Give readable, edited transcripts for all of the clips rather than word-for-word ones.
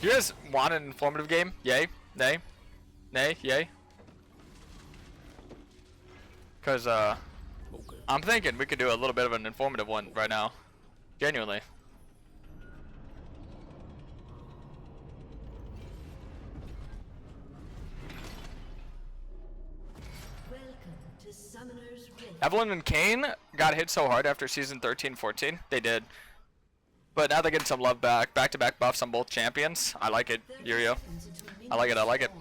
You guys want an informative game? Yay? Nay? Nay? Yay? Because, I'm thinking we could do a little bit of an informative one right now. Genuinely. Evelyn and Kayn got hit so hard after season 13-14. They did. But now they're getting some love back. Back-to-back buffs on both champions. I like it, Yurio. I like it, I like it.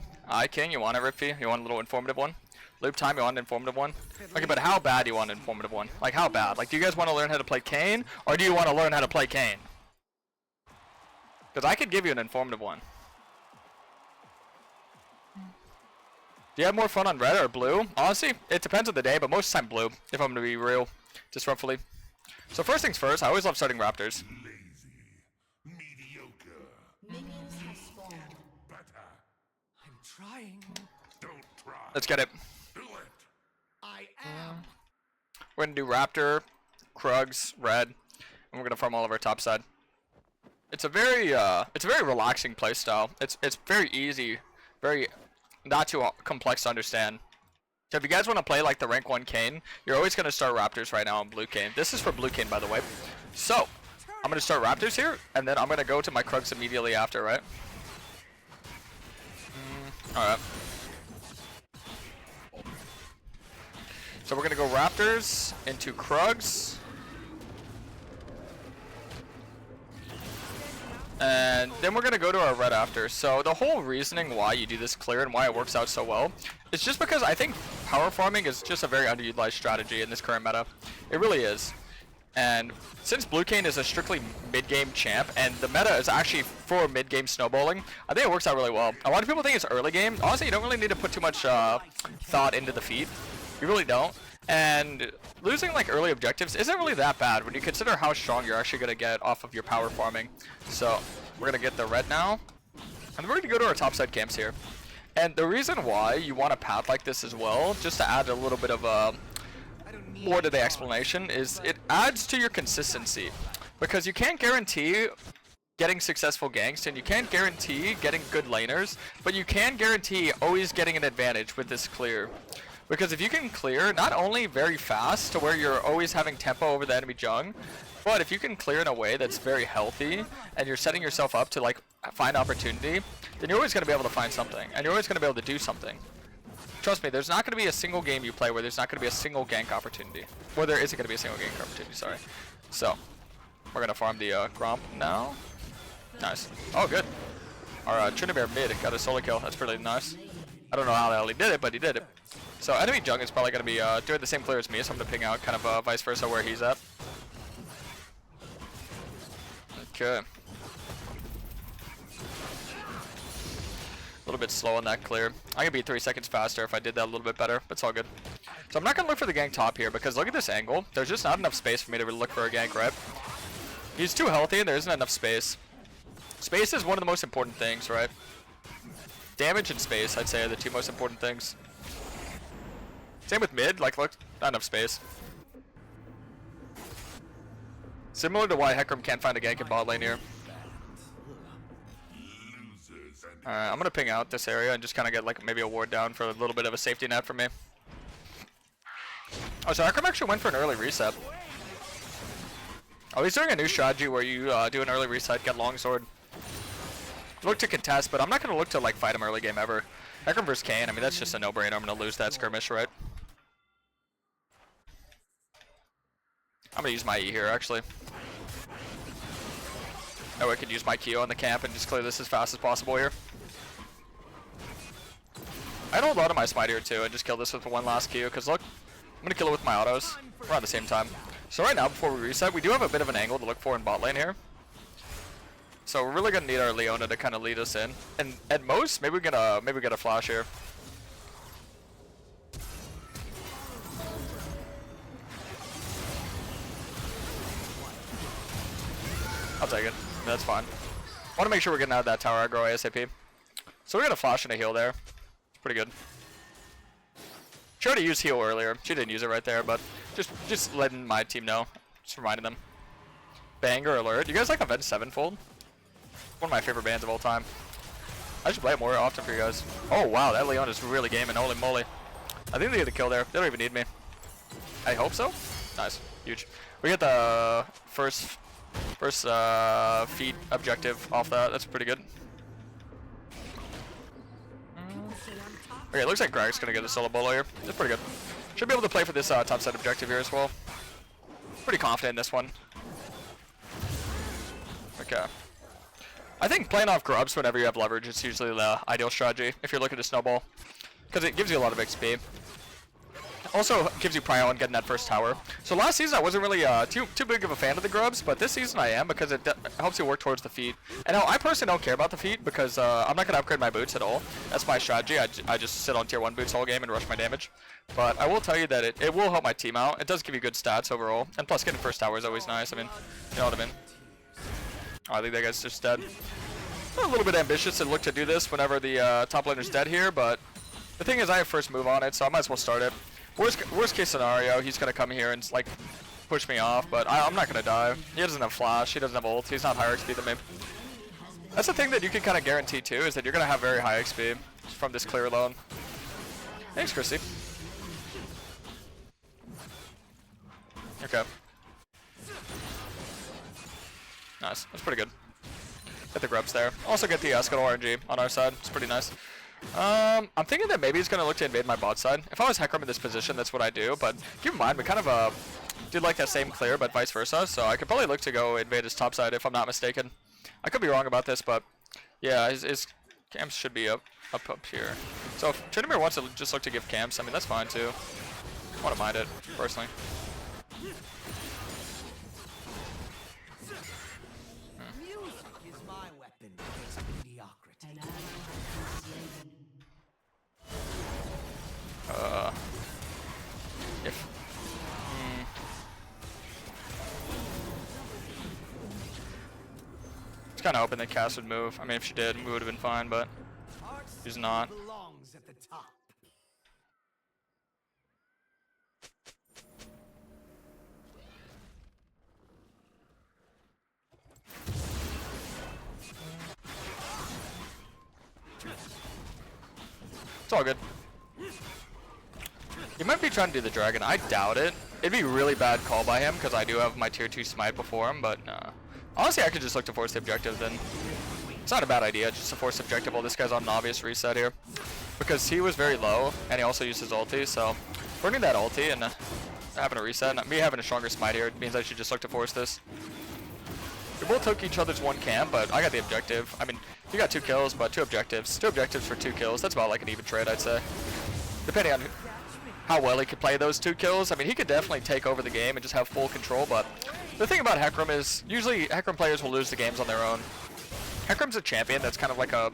King, you want it, Riffy? You want a little informative one? Loop time, you want an informative one? Okay, but how bad do you want an informative one? Like, how bad? Like, do you guys want to learn how to play Kayn? Or do you want to learn how to play Kayn? Because I could give you an informative one. Do you have more fun on red or blue? Honestly, it depends on the day, but most of the time blue, if I'm going to be real, just roughly. So first things first, I always love starting Raptors. Lazy, mediocre. Minions have spawned. Better. I'm trying. Don't try. Let's get it. Do it. I am. We're going to do Raptor, Krugs, red, and we're going to farm all of our top side. It's a very relaxing playstyle. It's very easy, very not too complex to understand. So if you guys want to play like the rank 1 Kayn, you're always going to start Raptors right now on blue Kayn. This is for blue Kayn, by the way. So I'm going to start Raptors here, and then I'm going to go to my Krugs immediately after, right? Alright. So we're going to go Raptors into Krugs. And then we're going to go to our red after. So the whole reasoning why you do this clear and why it works out so well is just because I think power farming is just a very underutilized strategy in this current meta. It really is. And since blue Kayn is a strictly mid-game champ and the meta is actually for mid-game snowballing, I think it works out really well. A lot of people think it's early game. Honestly, you don't really need to put too much thought into the feat. You really don't. And losing like early objectives isn't really that bad when you consider how strong you're actually going to get off of your power farming. So we're going to get the red now. And we're going to go to our topside camps here. And the reason why you want a path like this as well, just to add a little bit of more to the explanation, is it adds to your consistency. Because you can't guarantee getting successful ganks and you can't guarantee getting good laners, but you can guarantee always getting an advantage with this clear. Because if you can clear not only very fast to where you're always having tempo over the enemy jung, but if you can clear in a way that's very healthy and you're setting yourself up to like find opportunity, then you're always going to be able to find something and you're always going to be able to do something. Trust me, there's not going to be a single game you play where there's not going to be a single gank opportunity. Well, there isn't going to be a single gank opportunity, sorry. So, we're going to farm the Gromp now. Nice. Oh, good. Our Trinidad mid got a solo kill. That's pretty nice. I don't know how the hell he did it, but he did it. So enemy jung is probably going to be doing the same clear as me, so I'm going to ping out kind of vice versa where he's at. Okay. A little bit slow on that clear. I could be 3 seconds faster if I did that a little bit better, but it's all good. So I'm not going to look for the gank top here because look at this angle. There's just not enough space for me to really look for a gank, right? He's too healthy and there isn't enough space. Space is one of the most important things, right? Damage and space, I'd say, are the two most important things. Same with mid, like look, not enough space. Similar to why Hecarim can't find a gank in bot lane here. Alright, I'm gonna ping out this area and just kinda get like maybe a ward down for a little bit of a safety net for me. Oh, so Hecarim actually went for an early reset. Oh, he's doing a new strategy where you do an early reset, get longsword. Look to contest, but I'm not gonna look to like fight him early game ever. Hecarim vs Kayn, I mean that's just a no-brainer. I'm gonna lose that skirmish, right? I'm gonna use my E here actually. Oh, I could use my Q on the camp and just clear this as fast as possible here. I'd hold on to my smite here too and just kill this with one last Q, because look, I'm gonna kill it with my autos around the same time. So right now, before we reset, we do have a bit of an angle to look for in bot lane here. So we're really gonna need our Leona to kind of lead us in, and at most, maybe we get a flash here. I'll take it. That's fine. Want to make sure we're getting out of that tower aggro ASAP. So we're gonna flash and a heal there. It's pretty good. She already used heal earlier. She didn't use it right there, but just letting my team know. Just reminding them. Banger alert. You guys like Avenge 7-fold? One of my favorite bands of all time. I should play it more often for you guys. Oh wow, that Leon is really gaming. Holy moly. I think they get the kill there. They don't even need me. I hope so. Nice. Huge. We get the first feat objective off that. That's pretty good. Okay, it looks like Greg's gonna get a solo bolo here. That's pretty good. Should be able to play for this top side objective here as well. Pretty confident in this one. Okay. I think playing off grubs whenever you have leverage is usually the ideal strategy if you're looking to snowball, because it gives you a lot of XP. Also gives you prio on getting that first tower. So last season I wasn't really too big of a fan of the grubs, but this season I am, because it helps you work towards the feet. And now I personally don't care about the feet because I'm not going to upgrade my boots at all. That's my strategy. I just sit on tier 1 boots all game and rush my damage. But I will tell you that it will help my team out. It does give you good stats overall. And plus getting first tower is always nice. I mean, you know what I mean. Oh, I think that guy's just dead. I'm a little bit ambitious to look to do this whenever the top laner's dead here, but the thing is I have first move on it, so I might as well start it. Worst case scenario, he's gonna come here and like push me off, but I'm not gonna die. He doesn't have flash, he doesn't have ult, he's not higher XP than me. That's the thing that you can kind of guarantee too, is that you're gonna have very high XP from this clear alone. Thanks, Chrissy. Okay. Nice, that's pretty good. Get the grubs there. Also get the scuttle RNG on our side. It's pretty nice. I'm thinking that maybe he's going to look to invade my bot side. If I was Hecarim in this position, that's what I do. But keep in mind, we kind of did like that same clear, but vice versa. So I could probably look to go invade his top side if I'm not mistaken. I could be wrong about this, but yeah, his camps should be up here. So if Tryndamere wants to just look to give camps, I mean, that's fine too. I wouldn't mind it, personally. It's kind of hoping that Cass would move. I mean, if she did, we would have been fine, but she's not. Belongs at the top. It's all good. He might be trying to do the dragon. I doubt it. It'd be a really bad call by him because I do have my tier 2 smite before him, but honestly I could just look to force the objective then. It's not a bad idea just to force the objective while this guy's on an obvious reset here. Because he was very low and he also used his ulti, so burning that ulti and having a reset, and me having a stronger smite here, it means I should just look to force this. We both took each other's one camp, but I got the objective. I mean, you got 2 kills, but 2 objectives. 2 objectives for 2 kills. That's about like an even trade, I'd say. Depending on how well he could play those 2 kills. I mean, he could definitely take over the game and just have full control, but the thing about Hecarim is, usually Hecarim players will lose the games on their own. Hecarim's a champion that's kind of like a...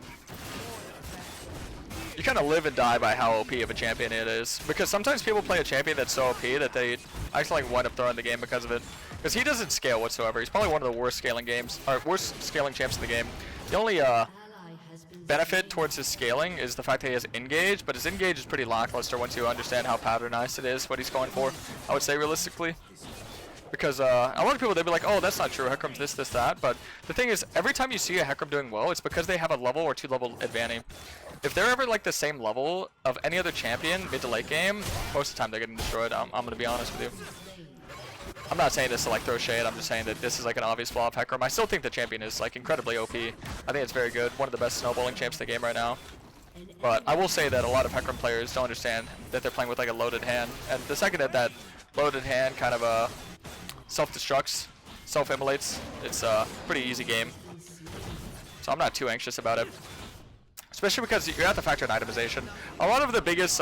You kind of live and die by how OP of a champion it is. Because sometimes people play a champion that's so OP that they actually like wind up throwing the game because of it. Because he doesn't scale whatsoever. He's probably one of the worst scaling champs in the game. The only benefit towards his scaling is the fact that he has engage, but his engage is pretty lackluster once you understand how patternized it is, what he's going for, I would say realistically. Because a lot of people, they'd be like, oh, that's not true, Hecarim's this, that, but the thing is, every time you see a Hecarim doing well, it's because they have a level or 2 level advantage. If they're ever like the same level of any other champion mid to late game, most of the time they're getting destroyed, I'm going to be honest with you. I'm not saying this to like throw shade, I'm just saying that this is like an obvious flaw of Hecarim. I still think the champion is like incredibly OP. I think it's very good, one of the best snowballing champs in the game right now. But I will say that a lot of Hecarim players don't understand that they're playing with like a loaded hand. And the second that that loaded hand kind of self-destructs, self-immolates, it's a pretty easy game. So I'm not too anxious about it. Especially because you have to factor in itemization. A lot of the biggest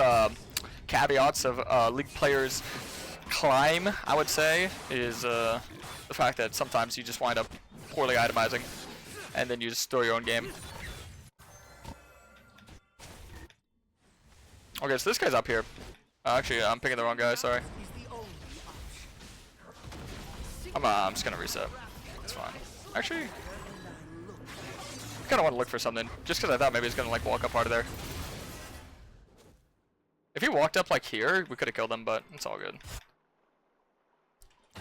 caveats of League players' climb, I would say, is the fact that sometimes you just wind up poorly itemizing and then you just throw your own game. Okay, so this guy's up here. Actually, I'm picking the wrong guy, sorry. I'm just gonna reset. It's fine. Actually, I kinda wanna look for something, just because I thought maybe he's gonna like walk up part of there. If he walked up like here, we could have killed him, but it's all good.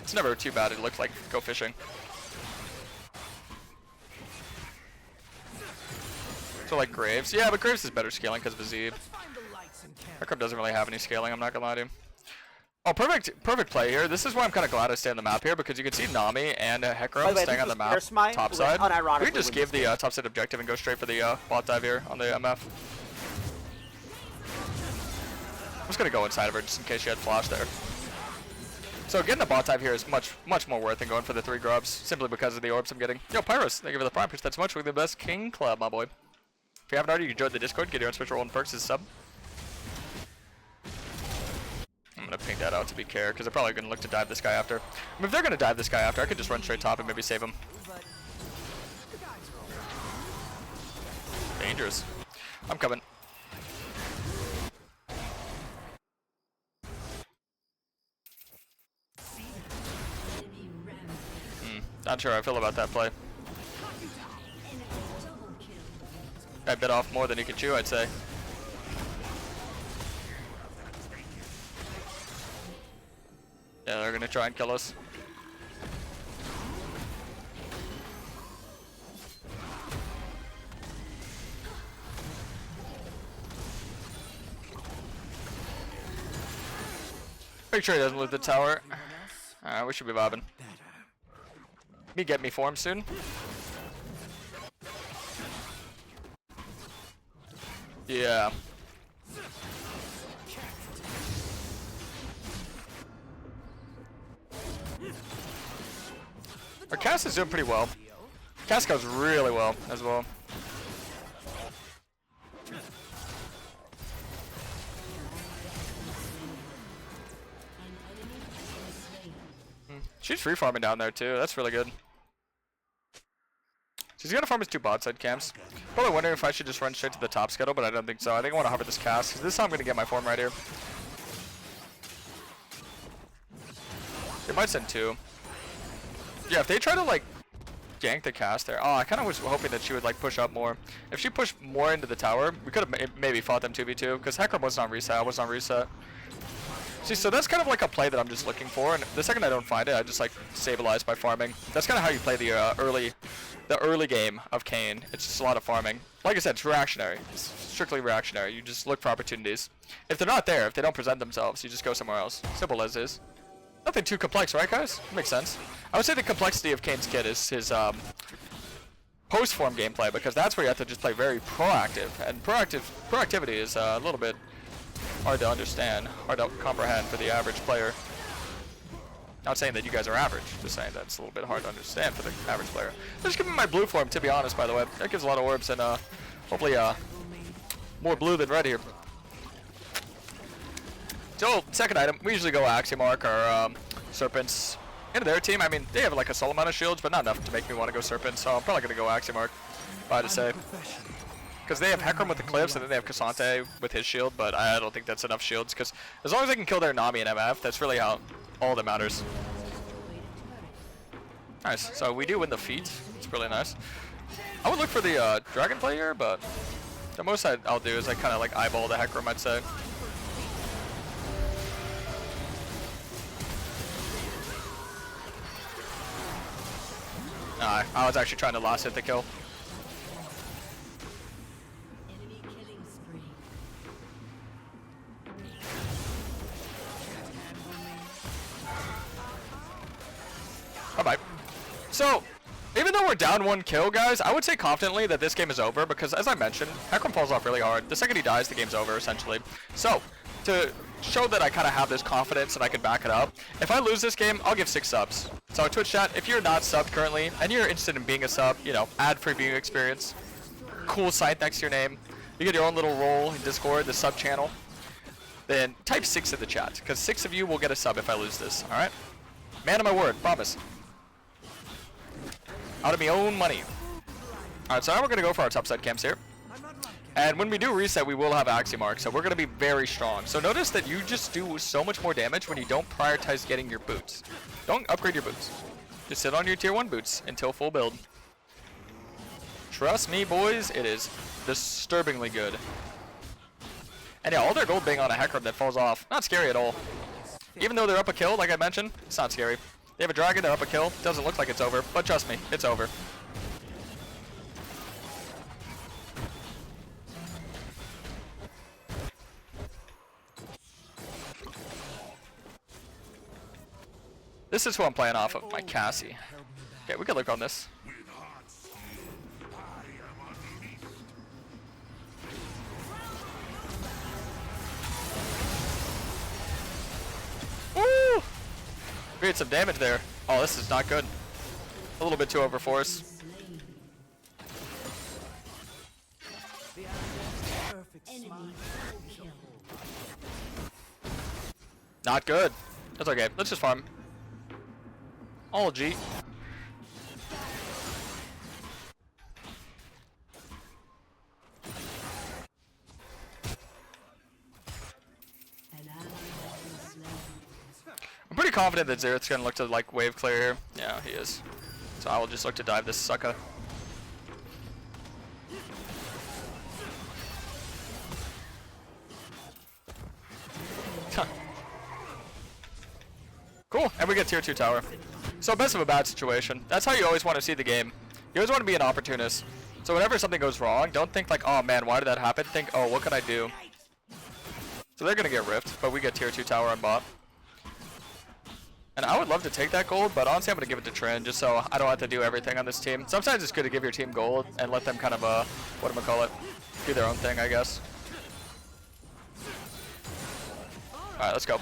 It's never too bad. It looked like go fishing. So like Graves. Yeah, but Graves is better scaling because of his Zeb. Find the lights and cameras. Hecarim doesn't really have any scaling, I'm not gonna lie to you. Oh, perfect play here. This is why I'm kind of glad I stay on the map here, because you can see Nami and By Hecarim the way, staying this on the was map, Karasmai, top who side. unironically We can just win give this the game. top side objective and go straight for the bot dive here on the MF. I'm just gonna go inside of her just in case she had flash there. So getting the bot dive here is much more worth than going for the 3 grubs, simply because of the orbs I'm getting. Yo, Pyros, thank you for the prime push. That's much. We're the best King Club, my boy. If you haven't already, you can join the Discord, get your own special role and perks as a sub. I'm gonna ping that out to be care, because they're probably gonna look to dive this guy after. I mean, if they're gonna dive this guy after, I could just run straight top and maybe save him. Dangerous. I'm coming. Not sure how I feel about that play. I bit off more than he could chew, I'd say. Yeah, they're gonna try and kill us. Make sure he doesn't loot the tower. Alright, we should be vibing. Me get me form soon. Yeah. Our cast is doing pretty well. Cast goes really well as well. She's free farming down there too. That's really good. She's gonna farm his 2 bot side camps. Probably wondering if I should just run straight to the top scuttle, but I don't think so. I think I want to hover this cast, because this is how I'm gonna get my form right here. They might send 2. Yeah, if they try to like gank the cast there. Oh, I kind of was hoping that she would like push up more. If she pushed more into the tower, we could have maybe fought them 2v2, because Hecarim wasn't on reset. I wasn't on reset. See, so that's kind of like a play that I'm just looking for, and the second I don't find it, I just like stabilize by farming. That's kind of how you play the early game of Kayn. It's just a lot of farming. Like I said, it's reactionary. It's strictly reactionary. You just look for opportunities. If they're not there, if they don't present themselves, you just go somewhere else. Simple as is. Nothing too complex, right, guys? Makes sense. I would say the complexity of Kayn's kit is his post-form gameplay, because that's where you have to just play very proactive, and proactivity is a little bit hard to understand, hard to comprehend for the average player. Not saying that you guys are average, just saying that it's a little bit hard to understand for the average player. Just give me my blue form, to be honest, by the way. That gives a lot of orbs, and hopefully more blue than red here. So, second item, we usually go Axiomark or Serpents. Into their team, I mean, they have like a solid amount of shields, but not enough to make me want to go Serpents, so I'm probably going to go Axiomark, if I had to say. Because they have Hecarim with the cliffs, and then they have Cassante with his shield, but I don't think that's enough shields, because as long as I can kill their Nami and MF, that's really all that matters. Nice, so we do win the feat. It's really nice. I would look for the Dragon play here, but the most I'll do is I kind of like eyeball the Hecarim, I'd say. Nah, I was actually trying to last hit the kill. Enemy killing spree. Bye-bye. So, even though we're down 1 kill, guys, I would say confidently that this game is over, because as I mentioned, Hecarim falls off really hard. The second he dies, the game's over, essentially. So, to show that I kind of have this confidence and I can back it up, if I lose this game, I'll give 6 subs. So Twitch chat, if you're not subbed currently, and you're interested in being a sub, you know, ad-free viewing experience, cool site next to your name, you get your own little role in Discord, the sub channel, then type 6 in the chat, because 6 of you will get a sub if I lose this, alright? Man of my word, promise. Out of my own money. Alright, so now we're going to go for our top side camps here. And when we do reset, we will have Axiomark, so we're going to be very strong. So notice that you just do so much more damage when you don't prioritize getting your boots. Don't upgrade your boots. Just sit on your tier 1 boots until full build. Trust me, boys, it is disturbingly good. And yeah, all their gold being on a Hecarim that falls off, not scary at all. Even though they're up a kill, like I mentioned, it's not scary. They have a dragon, they're up a kill, doesn't look like it's over, but trust me, it's over. This is who I'm playing off of, my Cassie. Okay, we can look on this. With hot steel, I am unleashed. Woo! We had some damage there. Oh, this is not good. A little bit too overforce. Enemy kill. Not good. That's okay. Let's just farm. All G. An ally has been slain. I'm pretty confident that Xerath's gonna look to like wave clear here. Yeah, he is. So I will just look to dive this sucker. Huh. Cool, and we get tier 2 tower. So best of a bad situation. That's how you always want to see the game. You always want to be an opportunist. So whenever something goes wrong, don't think like, oh man, why did that happen? Think, oh, what can I do? So they're gonna get ripped, but we get tier 2 tower on bot. And I would love to take that gold, but honestly I'm gonna give it to Trin just so I don't have to do everything on this team. Sometimes it's good to give your team gold and let them kind of do their own thing, I guess. Alright, let's go.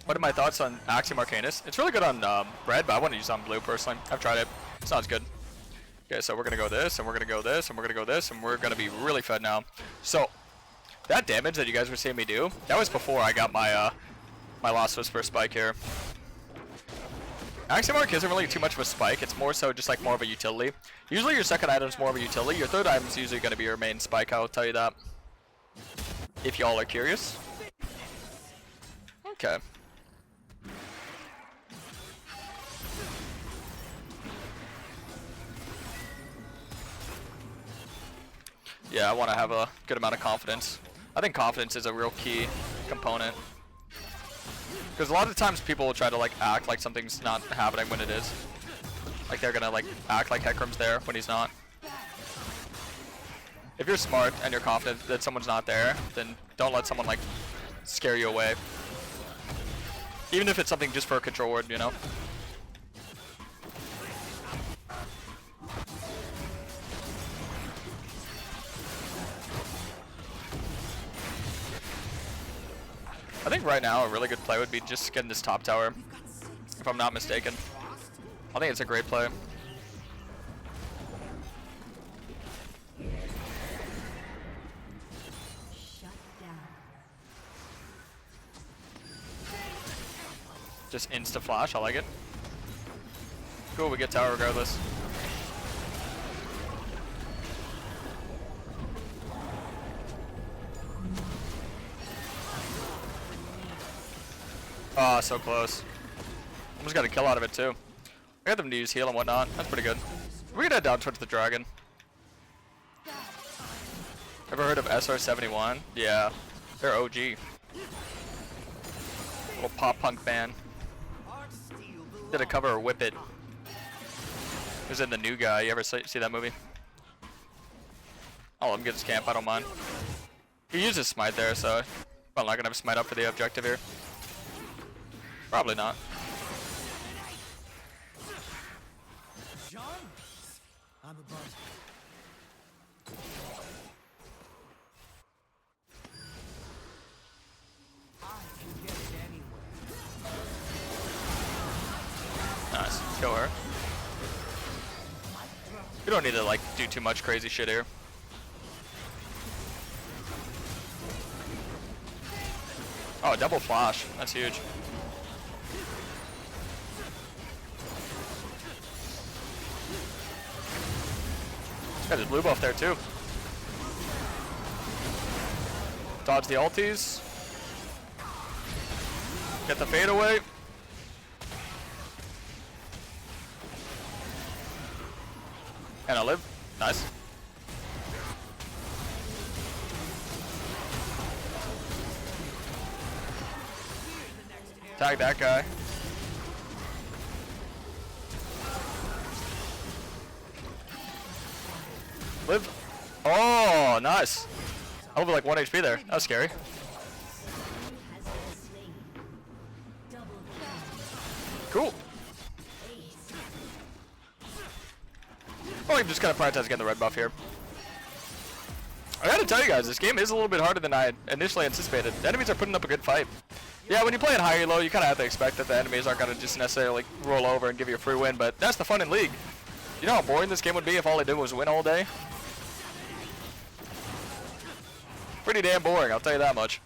What are my thoughts on Axiom Arcanus? It's really good on red, but I want to use it on blue personally. I've tried it. It sounds good. Okay, so we're gonna go this, and we're gonna go this, and we're gonna go this, and we're gonna be really fed now. So that damage that you guys were seeing me do, that was before I got my my Lost Whisper spike here. Axiom Arc isn't really too much of a spike. It's more so just like more of a utility. Usually your second item is more of a utility. Your third item is usually gonna be your main spike. I'll tell you that. If y'all are curious. Okay. Yeah, I want to have a good amount of confidence. I think confidence is a real key component. Because a lot of times people will try to like act like something's not happening when it is. Like they're gonna like act like Hecarim's there when he's not. If you're smart and you're confident that someone's not there, then don't let someone like scare you away. Even if it's something just for a control word, you know? I think right now a really good play would be just getting this top tower, if I'm not mistaken. I think it's a great play. Shut down. Just insta flash, I like it. Cool, we get tower regardless. Oh, so close. Almost got a kill out of it too. I got them to use heal and whatnot. That's pretty good. We're gonna head down towards the dragon. Ever heard of SR71? Yeah, they're OG. Little pop punk band. Did a cover of Whip It. It was in The New Guy. You ever see that movie? I'll let him get his camp. I don't mind. He uses smite there, so I'm not gonna have smite up for the objective here. Probably not. On the buzz. I can get it anywhere. Nice. Kill her. We don't need to like do too much crazy shit here. Oh, double flash. That's huge. Got his blue buff there too. Dodge the ulties. Get the fade away. And I live. Nice. Tag that guy. Live. Oh, nice. Over like 1 HP there. That was scary. Has been slain. Double Cool. Oh, I'm just gonna prioritize getting the red buff here. I gotta tell you guys, this game is a little bit harder than I initially anticipated. The enemies are putting up a good fight. Yeah, when you play in high elo, you kind of have to expect that the enemies aren't gonna just necessarily roll over and give you a free win, but that's the fun in League. You know how boring this game would be if all they did was win all day? Pretty damn boring, I'll tell you that much.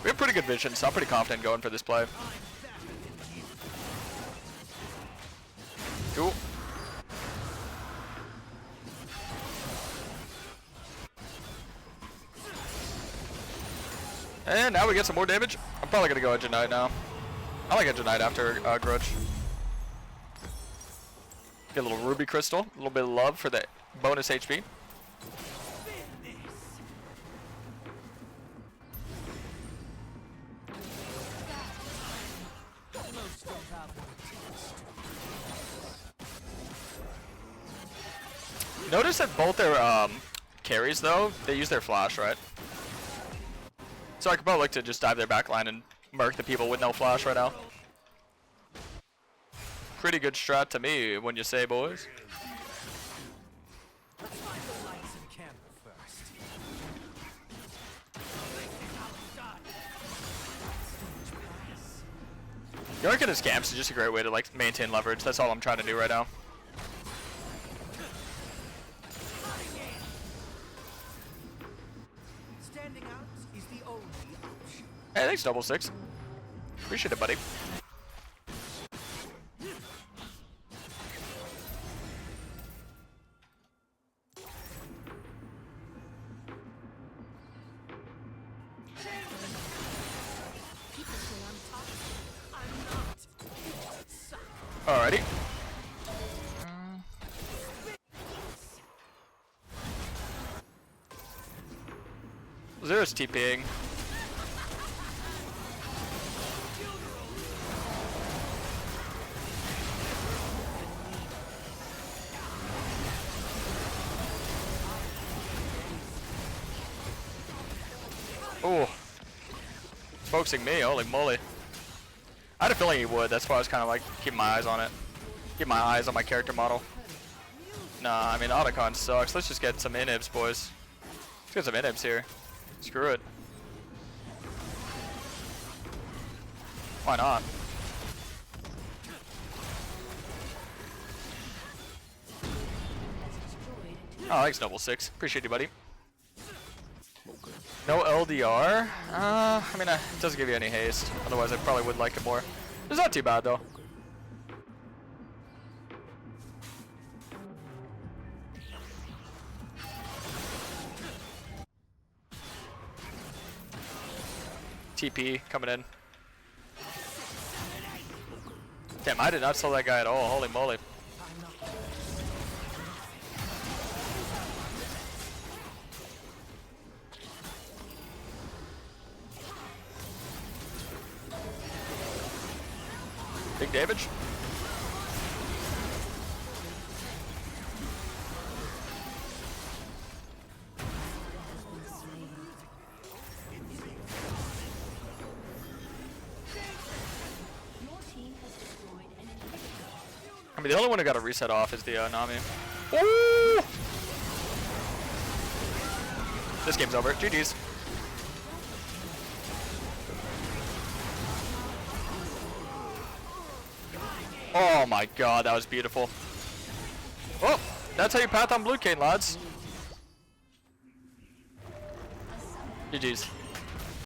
We have pretty good vision, so I'm pretty confident going for this play. Cool. And now we get some more damage. I'm probably gonna go Edge of Night now. I like Edge of Night after Grudge. Get a little Ruby Crystal, a little bit of love for the bonus HP. Notice that both their carries though, they use their flash, right? So I could probably look to just dive their backline and murk the people with no flash right now. Pretty good strat to me, when you say, boys. Let's find the lights and camera first. York and his camps is just a great way to like maintain leverage. That's all I'm trying to do right now. Standing out is the only option. Hey, thanks, Double Six. Appreciate it, buddy. People say I'm toxic. I'm not. Alrighty. Zero's TPing. Oh, focusing me, holy moly. I had a feeling he would, that's why I was kind of like keeping my eyes on it. Keep my eyes on my character model. Nah, I mean, Otacon sucks. Let's just get some inhibs, boys. Let's get some inhibs here. Screw it. Why not? Oh, thanks, Double Six. Appreciate you, buddy. No LDR? I mean, it doesn't give you any haste. Otherwise, I probably would like it more. It's not too bad, though. TP coming in. Damn, I did not sell that guy at all. Holy moly. Big damage. I mean, the only one who got a reset off is the Nami. Ooh! This game's over. GG's. Oh my god, that was beautiful. Oh, that's how you path on blue Kayn, lads. GG's.